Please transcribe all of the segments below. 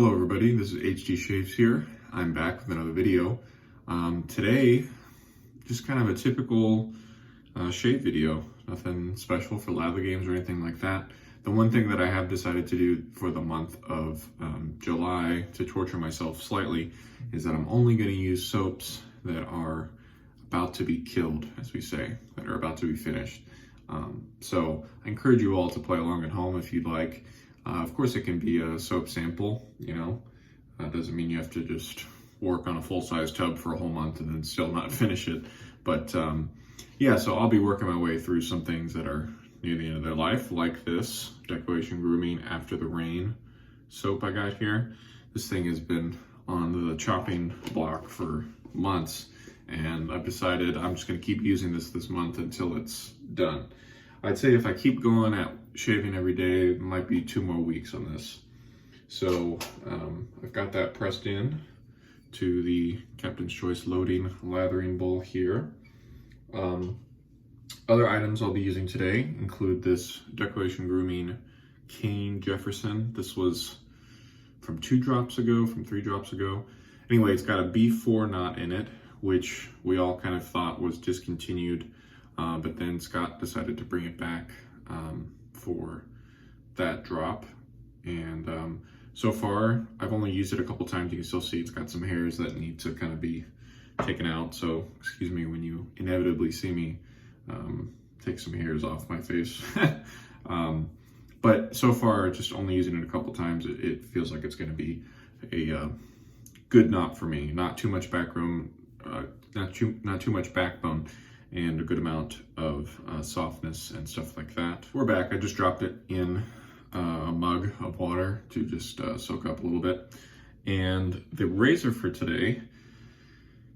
Hello everybody, this is hdshaves here. I'm back with another video. Today, just kind of a typical shave video. Nothing special for lather games or anything like that. The one thing that I have decided to do for the month of July to torture myself slightly is that I'm only going to use soaps that are about to be killed, as we say, that are about to be finished. So I encourage you all to play along at home if you'd like. Of course, it can be a soap sample, doesn't mean you have to just work on a full-size tub for a whole month and then still not finish it. But yeah, so I'll be working my way through some things that are near the end of their life, like this Declaration Grooming After the Rain soap I got here. This thing has been on the chopping block for months, and I've decided I'm just going to keep using this month until it's done. I'd say if I keep going at shaving every day, it might be 2 more weeks on this. So I've got that pressed in to the Captain's Choice loading lathering bowl here. Other items I'll be using today include this Declaration Grooming Cane Jefferson. This was from 3 drops ago. Anyway, it's got a B4 knot in it, which we all kind of thought was discontinued, but then Scott decided to bring it back for that drop. And so far, I've only used it a couple times. You can still see it's got some hairs that need to kind of be taken out. So excuse me when you inevitably see me take some hairs off my face. But so far, just only using it a couple times, it feels like it's going to be a good knot for me. Not too much backroom, not too much backbone, and a good amount of softness and stuff like that. We're back. I just dropped it in a mug of water to just soak up a little bit. And the razor for today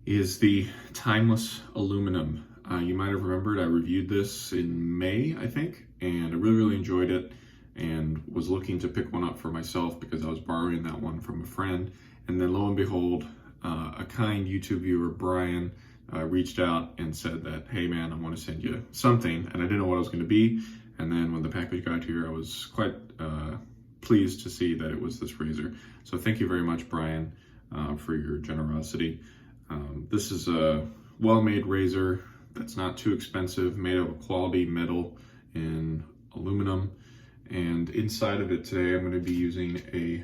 is the Timeless Aluminum. You might have remembered I reviewed this in May, I think, and I really enjoyed it and was looking to pick one up for myself because I was borrowing that one from a friend. And then lo and behold, a kind YouTube viewer, Brian, reached out and said that, hey man, I want to send you something, and I didn't know what it was going to be. And then when the package got here, I was quite pleased to see that it was this razor. So thank you very much, Brian, for your generosity. This is a well-made razor that's not too expensive, made of a quality metal and aluminum. And inside of it today, I'm going to be using a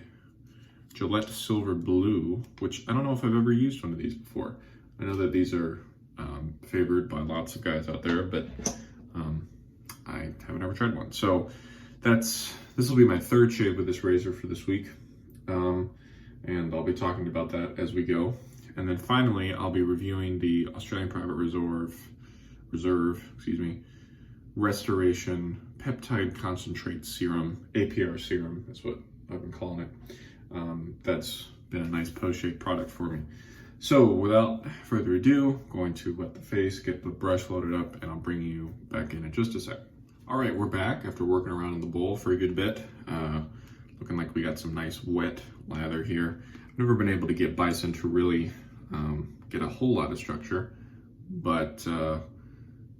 Gillette Silver Blue, which I don't know if I've ever used one of these before. I know that these are favored by lots of guys out there, but I haven't ever tried one. So this will be my 3rd shave with this razor for this week. And I'll be talking about that as we go. And then finally, I'll be reviewing the Australian Private Reserve, Restoration Peptide Concentrate Serum, APR Serum, that's what I've been calling it. That's been a nice post-shave product for me. So without further ado, going to wet the face, get the brush loaded up, and I'll bring you back in just a sec. All right, we're back after working around in the bowl for a good bit. Looking like we got some nice wet lather here. I've never been able to get Bison to really get a whole lot of structure, but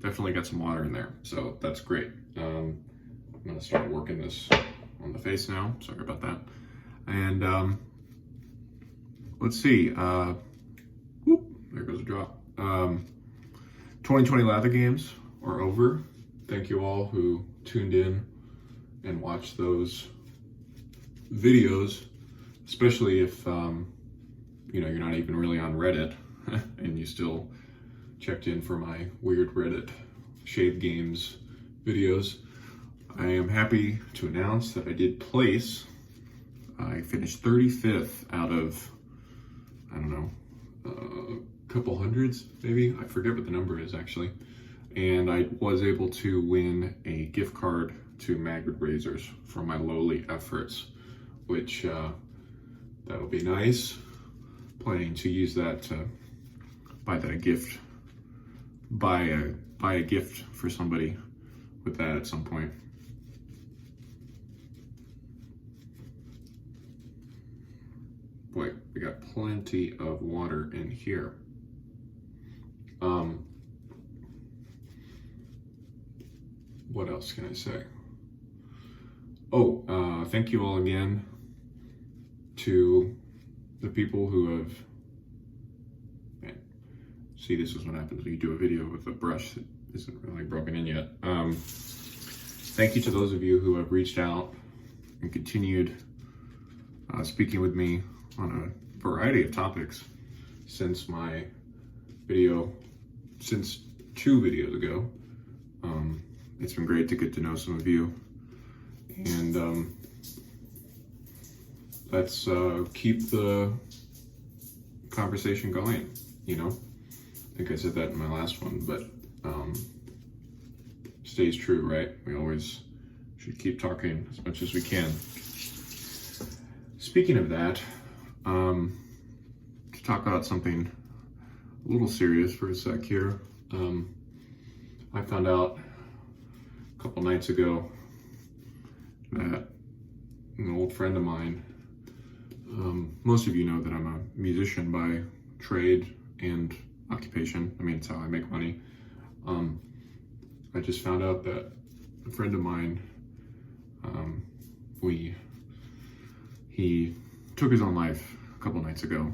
definitely got some water in there, so that's great. I'm gonna start working this on the face now. Sorry about that. And let's see. Whoop, there goes a drop. 2020 lather games are over. Thank you all who tuned in and watched those videos, especially if you're not even really on Reddit and you still checked in for my weird Reddit shave games videos. I am happy to announce that I did place. I finished 35th out of, I don't know, a couple hundreds, maybe. I forget what the number is actually. And I was able to win a gift card to Magrid Razors for my lowly efforts, which that'll be nice. Planning to use that to buy that gift, buy a gift for somebody with that at some point. Boy, we got plenty of water in here. What else can I say? Oh, thank you all again to the people who have, man, see, this is what happens when you do a video with a brush that isn't really broken in yet. Thank you to those of you who have reached out and continued speaking with me on a variety of topics since my video, since 2 videos ago. It's been great to get to know some of you, and let's keep the conversation going, you know? I think I said that in my last one, but stays true, right? We always should keep talking as much as we can. Speaking of that, to talk about something a little serious for a sec here, I found out a couple nights ago that an old friend of mine, most of you know that I'm a musician by trade and occupation. I mean, it's how I make money. I just found out that a friend of mine, he took his own life a couple nights ago.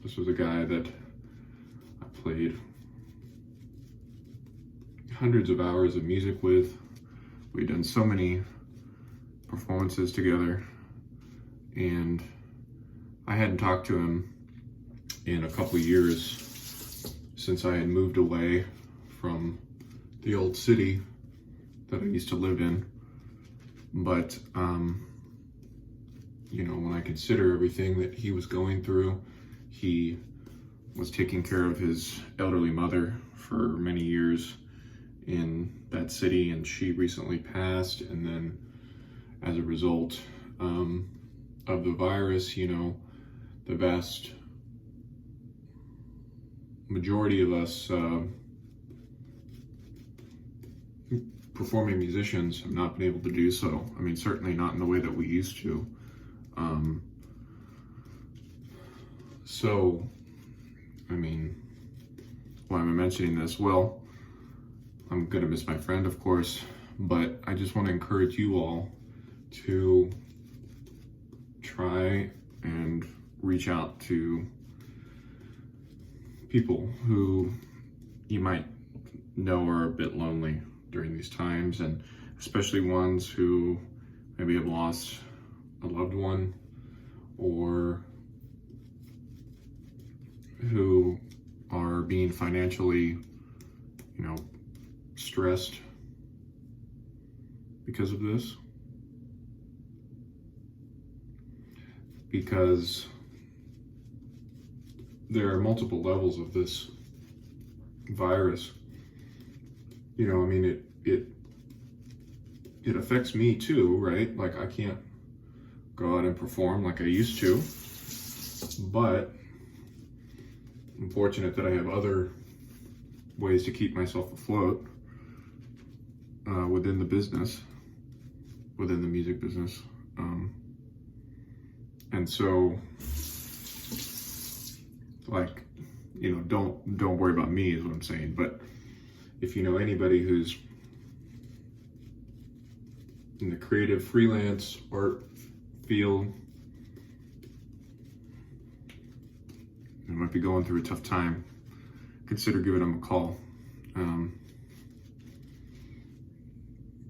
This was a guy that I played hundreds of hours of music with. We'd done so many performances together, and I hadn't talked to him in a couple years since I had moved away from the old city that I used to live in. But you know, when I consider everything that he was going through, he was taking care of his elderly mother for many years in that city, and she recently passed. And then as a result of the virus, you know, the vast majority of us performing musicians have not been able to do so. I mean, certainly not in the way that we used to. So, I mean, why am I mentioning this? Well, I'm gonna miss my friend, of course, but I just want to encourage you all to try and reach out to people who you might know are a bit lonely during these times, and especially ones who maybe have lost a loved one, or who are being financially, you know, stressed because of this. Because there are multiple levels of this virus. You know, I mean, it affects me too, right? Like, I can't go out and perform like I used to, but I'm fortunate that I have other ways to keep myself afloat within the business, within the music business. And so, like, you know, don't worry about me is what I'm saying. But if you know anybody who's in the creative freelance art field, you might be going through a tough time, consider giving them a call.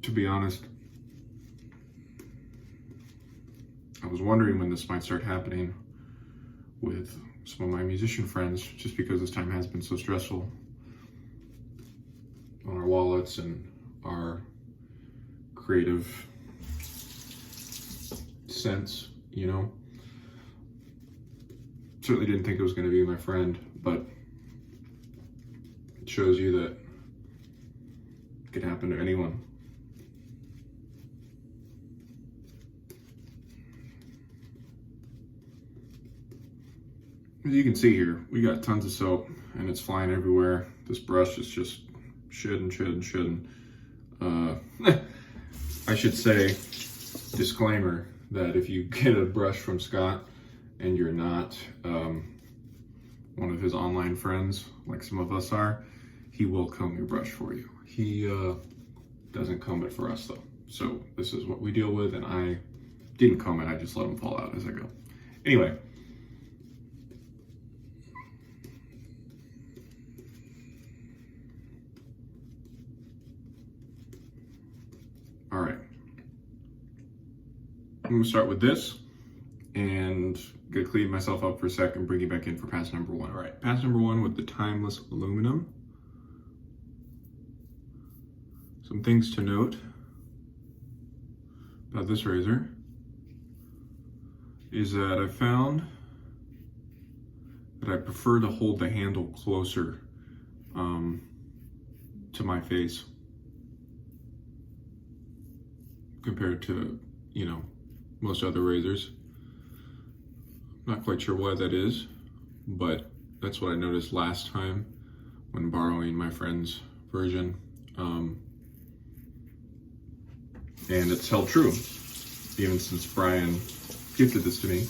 To be honest, I was wondering when this might start happening with some of my musician friends, just because this time has been so stressful on our wallets and our creative sense, you know. Certainly didn't think it was going to be my friend, but it shows you that it could happen to anyone. As you can see here, we got tons of soap and it's flying everywhere. This brush is just shedding. I should say, disclaimer, that if you get a brush from Scott and you're not one of his online friends, like some of us are, he will comb your brush for you. He doesn't comb it for us though. So this is what we deal with, and I didn't comb it, I just let them fall out as I go. Anyway. All right. I'm gonna start with this and gonna clean myself up for a second, bring you back in for pass number 1. All right, pass number 1 with the timeless aluminum. Some things to note about this razor is that I found that I prefer to hold the handle closer to my face compared to, you know, most other razors. Not quite sure why that is, but that's what I noticed last time when borrowing my friend's version. And it's held true, even since Brian gifted this to me.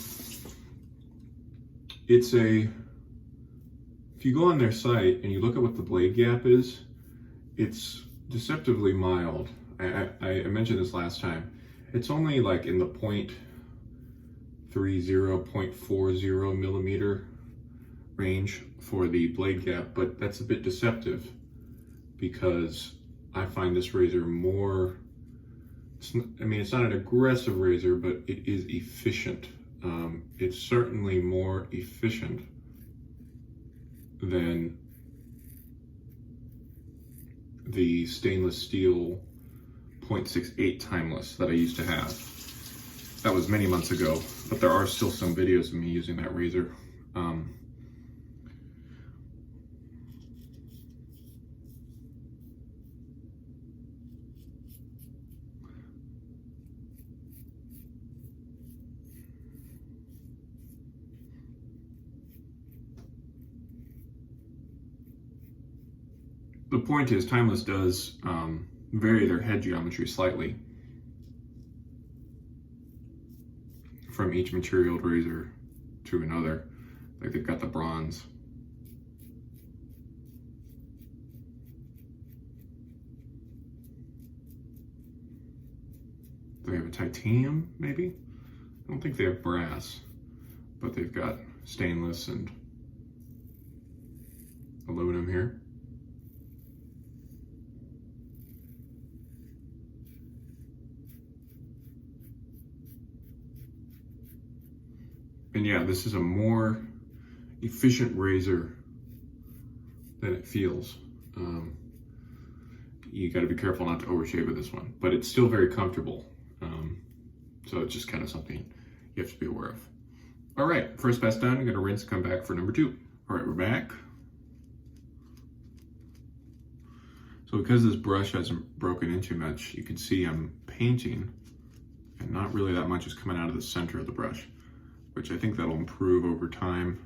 It's if you go on their site and you look at what the blade gap is, it's deceptively mild. I mentioned this last time. It's only like in the 0.30, 0.40 millimeter range for the blade gap, but that's a bit deceptive because I find this razor more, it's not an aggressive razor, but it is efficient. It's certainly more efficient than the stainless steel 0.68 timeless that I used to have. That was many months ago, but there are still some videos of me using that razor. The point is, timeless does vary their head geometry slightly from each materialed razor to another. Like they've got the bronze. They have a titanium, maybe? I don't think they have brass, but they've got stainless and aluminum here. And yeah, this is a more efficient razor than it feels. You got to be careful not to overshave with this one, but it's still very comfortable. So it's just kind of something you have to be aware of. All right, first pass done. I'm going to rinse and come back for number 2. All right, we're back. So because this brush hasn't broken into much, you can see I'm painting and not really that much is coming out of the center of the brush, which I think that'll improve over time.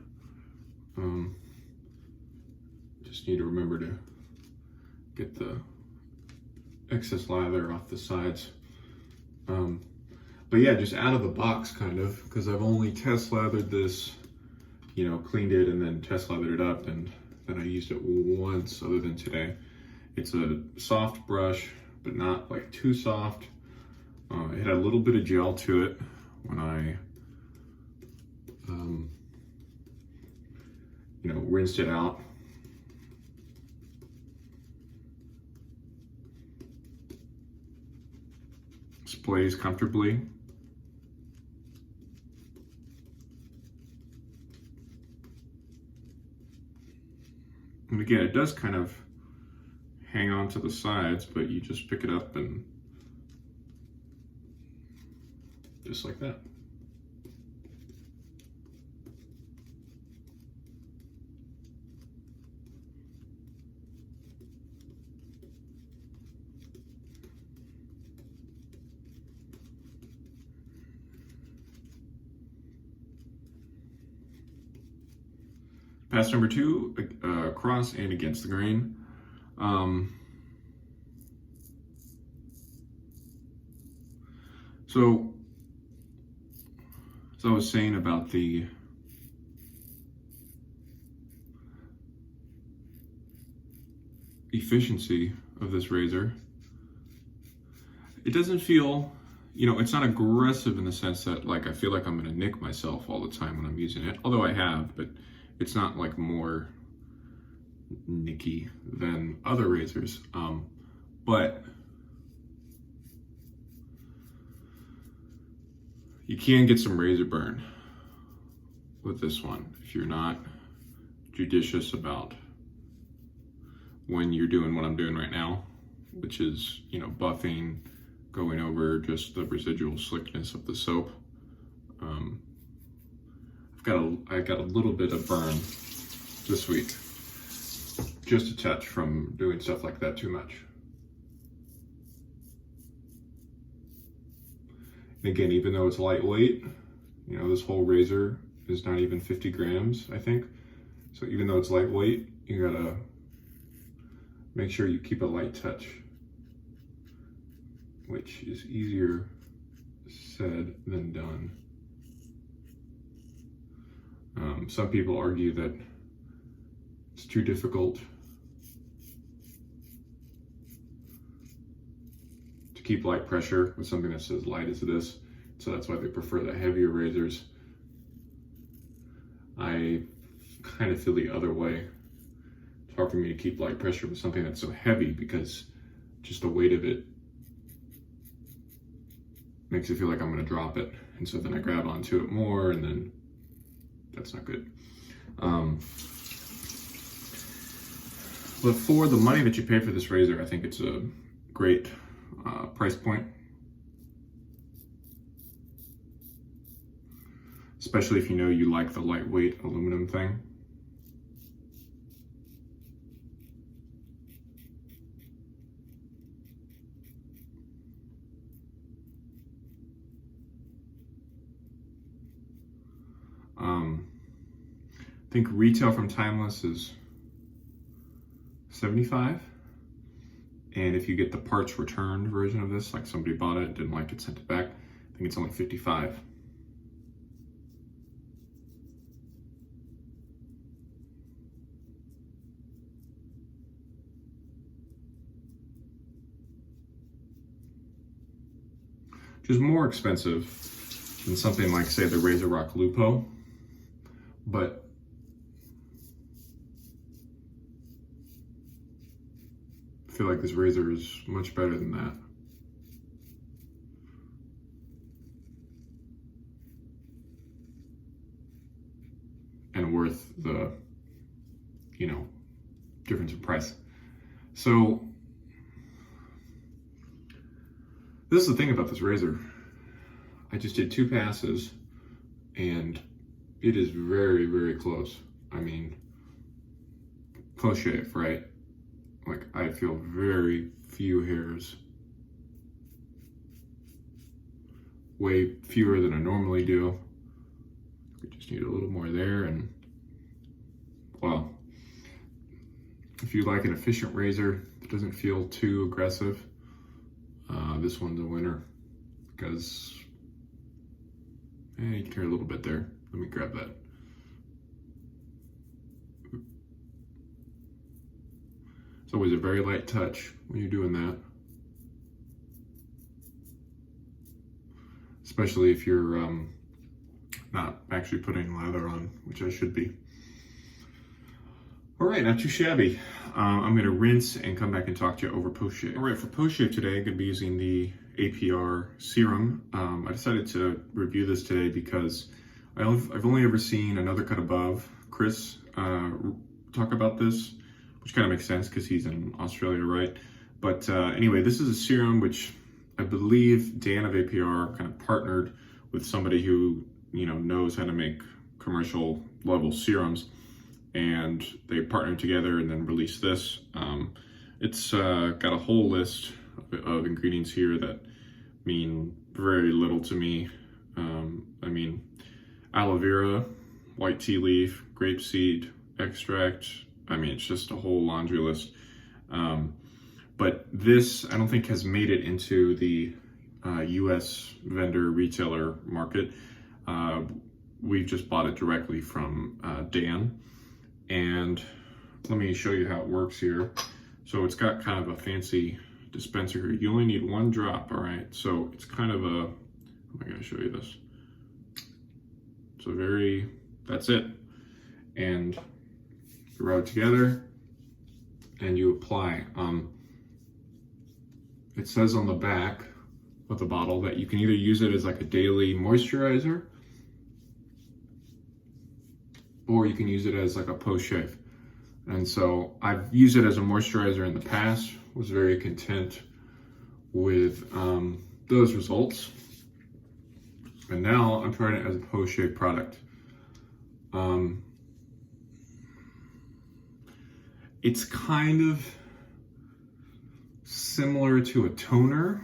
Just need to remember to get the excess lather off the sides. But yeah, just out of the box kind of, because I've only test lathered this, you know, cleaned it and then test lathered it up, and then I used it once other than today. It's a soft brush, but not like too soft. It had a little bit of gel to it when I you know, rinsed it out. Sprays comfortably. And again, it does kind of hang on to the sides, but you just pick it up and just like that. Pass number 2, across and against the grain. So, as I was saying about the efficiency of this razor, it doesn't feel, you know, it's not aggressive in the sense that like I feel like I'm gonna nick myself all the time when I'm using it, although I have, but it's not like more nicky than other razors. But you can get some razor burn with this one if you're not judicious about when you're doing what I'm doing right now, which is, you know, buffing, going over just the residual slickness of the soap. I got a little bit of burn this week, just a touch from doing stuff like that too much. And again, even though it's lightweight, you know, this whole razor is not even 50 grams, I think. So even though it's lightweight, you gotta make sure you keep a light touch, which is easier said than done. Some people argue that it's too difficult to keep light pressure with something that's as light as this, so that's why they prefer the heavier razors. I kind of feel the other way. It's hard for me to keep light pressure with something that's so heavy because just the weight of it makes it feel like I'm going to drop it, and so then I grab onto it more, and then that's not good. But for the money that you pay for this razor, I think it's a great price point, especially if you know you like the lightweight aluminum thing. I think retail from Timeless is $75, and if you get the parts returned version of this, like somebody bought it, didn't like it, sent it back, I think it's only $55. Which is more expensive than something like, say, the Razor Rock Lupo, but I feel like this razor is much better than that. And worth the, you know, difference in price. So this is the thing about this razor. I just did 2 passes and it is very, very close. I mean, close shave, right? Like, I feel very few hairs. Way fewer than I normally do. We just need a little more there, and well, if you like an efficient razor that doesn't feel too aggressive, this one's a winner, because you can hear a little bit there. Let me grab that. It's always a very light touch when you're doing that, especially if you're not actually putting lather on, which I should be. All right, not too shabby. I'm gonna rinse and come back and talk to you over post shave. All right, for post shave today, I'm gonna be using the APR Serum. I decided to review this today because I've only ever seen Another Cut Above Chris talk about this, which kind of makes sense because he's in Australia, right? But anyway, this is a serum which I believe Dan of APR kind of partnered with somebody who, you know, knows how to make commercial level serums, and they partnered together and then released this. It's got a whole list of ingredients here that mean very little to me. I mean, aloe vera, white tea leaf, grapeseed extract. I mean, it's just a whole laundry list. But this, I don't think, has made it into the US vendor retailer market. We've just bought it directly from Dan. And let me show you how it works here. So it's got kind of a fancy dispenser here. You only need 1 drop, all right? So it's kind of a, how am I gonna show you this? So that's it. And you rub it together and you apply. It says on the back of the bottle that you can either use it as like a daily moisturizer, or you can use it as like a post-shave. And so I've used it as a moisturizer in the past, was very content with those results. And now I'm trying it as a post-shave product. It's kind of similar to a toner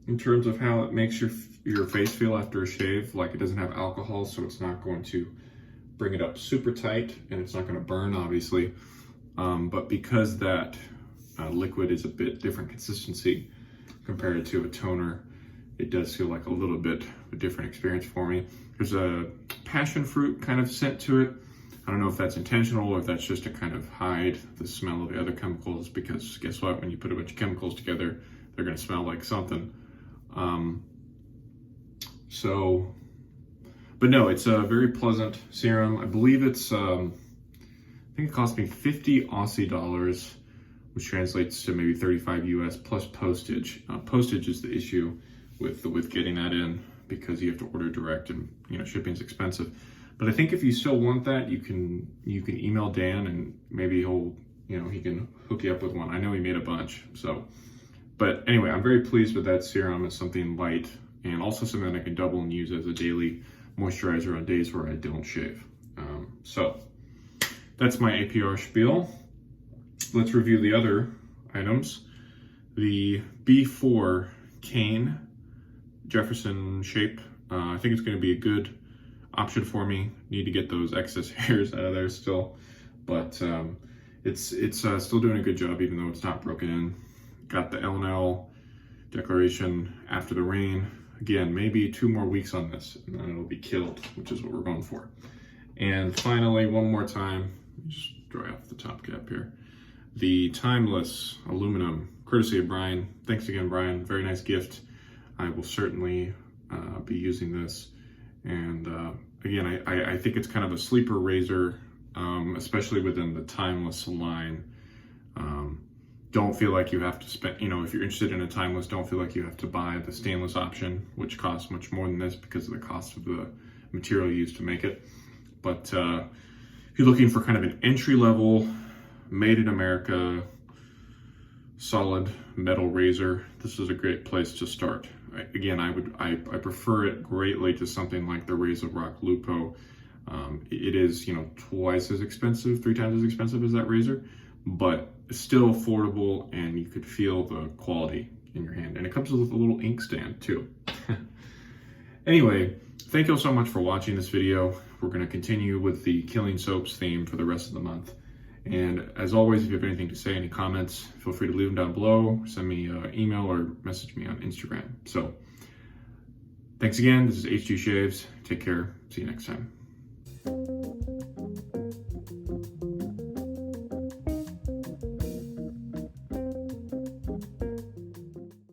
in terms of how it makes your face feel after a shave. Like, it doesn't have alcohol, so it's not going to bring it up super tight, and it's not going to burn, obviously. But because that liquid is a bit different consistency compared to a toner, it does feel like a little bit of a different experience for me. There's a passion fruit kind of scent to it. I don't know if that's intentional or if that's just to kind of hide the smell of the other chemicals, because guess what? When you put a bunch of chemicals together, they're going to smell like something. But no, it's a very pleasant serum. I believe it's, I think it cost me 50 Aussie dollars, which translates to maybe 35 US plus postage. Postage is the issue with getting that in, because you have to order direct, and shipping's expensive. But I think if you still want that, you can email Dan, and maybe he can hook you up with one. I know he made a bunch. But anyway, I'm very pleased with that serum. It's something light, and also something that I can double and use as a daily moisturizer on days where I don't shave. So that's my APR spiel. Let's review the other items. The B4 cane Jefferson shape. I think it's going to be a good option for me. Need to get those excess hairs out of there still, but it's still doing a good job, even though it's not broken in. Got the L&L declaration after the rain. Again, maybe 2 more weeks on this, and then it'll be killed, which is what we're going for. And finally, one more time, just dry off the top cap here. The Timeless Aluminum, courtesy of Brian. Thanks again, Brian. Very nice gift. I will certainly be using this. And again, I think it's kind of a sleeper razor, especially within the Timeless line. Don't feel like you have to spend, if you're interested in a Timeless, don't feel like you have to buy the stainless option, which costs much more than this because of the cost of the material used to make it. But if you're looking for kind of an entry-level, made in America, solid metal razor, this is a great place to start. Again, I prefer it greatly to something like the Razor Rock Lupo. It is, twice as expensive, 3 times as expensive as that razor, but it's still affordable, and you could feel the quality in your hand. And it comes with a little ink stand too. Anyway, thank you all so much for watching this video. We're going to continue with the Killing Soaps theme for the rest of the month. And as always, if you have anything to say, any comments, feel free to leave them down below. Send me an email or message me on Instagram. So thanks again. This is hdshaves. Take care. See you next time.